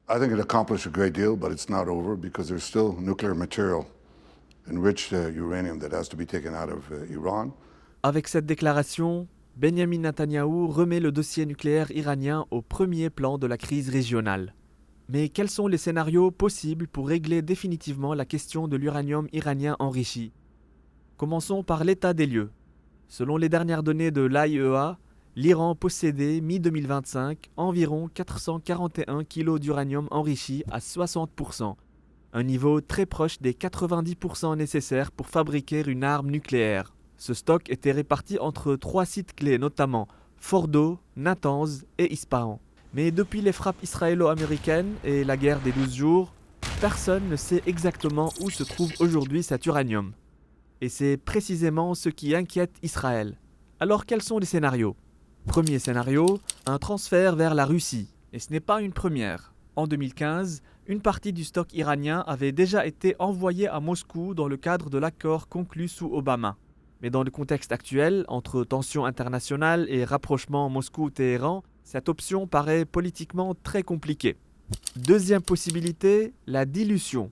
I think it accomplished a great deal, but it's not over because there's still nuclear material, enriched uranium that has to be taken out of Iran. Avec cette déclaration, Benjamin Netanyahou remet le dossier nucléaire iranien au premier plan de la crise régionale. Mais quels sont les scénarios possibles pour régler définitivement la question de l'uranium iranien enrichi? Commençons par l'état des lieux. Selon les dernières données de l'AIEA, l'Iran possédait mi-2025 environ 441 kg d'uranium enrichi à 60%, un niveau très proche des 90% nécessaires pour fabriquer une arme nucléaire. Ce stock était réparti entre 3 sites clés, notamment Fordo, Natanz et Ispahan. Mais depuis les frappes israélo-américaines et la guerre des 12 jours, personne ne sait exactement où se trouve aujourd'hui cet uranium. Et c'est précisément ce qui inquiète Israël. Alors quels sont les scénarios? Premier scénario, un transfert vers la Russie. Et ce n'est pas une première. En 2015, une partie du stock iranien avait déjà été envoyée à Moscou dans le cadre de l'accord conclu sous Obama. Mais dans le contexte actuel, entre tensions internationales et rapprochement Moscou-Téhéran, cette option paraît politiquement très compliquée. Deuxième possibilité, la dilution.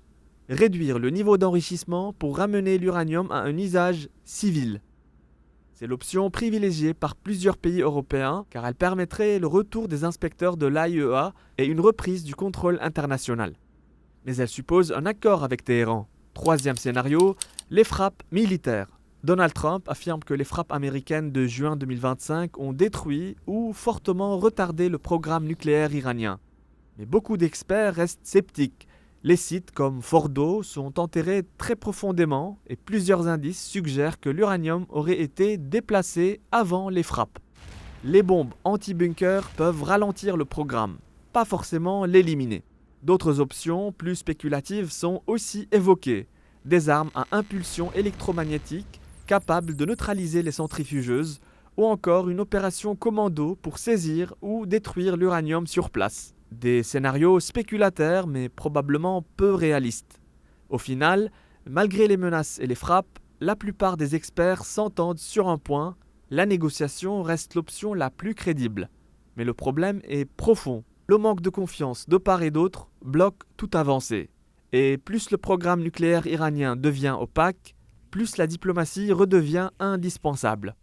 Réduire le niveau d'enrichissement pour ramener l'uranium à un usage civil. C'est l'option privilégiée par plusieurs pays européens car elle permettrait le retour des inspecteurs de l'AIEA et une reprise du contrôle international. Mais elle suppose un accord avec Téhéran. Troisième scénario, les frappes militaires. Donald Trump affirme que les frappes américaines de juin 2025 ont détruit ou fortement retardé le programme nucléaire iranien. Mais beaucoup d'experts restent sceptiques. Les sites comme Fordo sont enterrés très profondément et plusieurs indices suggèrent que l'uranium aurait été déplacé avant les frappes. Les bombes anti-bunker peuvent ralentir le programme, pas forcément l'éliminer. D'autres options plus spéculatives sont aussi évoquées. Des armes à impulsion électromagnétique capables de neutraliser les centrifugeuses ou encore une opération commando pour saisir ou détruire l'uranium sur place. Des scénarios spéculataires mais probablement peu réalistes. Au final, malgré les menaces et les frappes, la plupart des experts s'entendent sur un point, la négociation reste l'option la plus crédible. Mais le problème est profond. Le manque de confiance de part et d'autre bloque toute avancée. Et plus le programme nucléaire iranien devient opaque, plus la diplomatie redevient indispensable.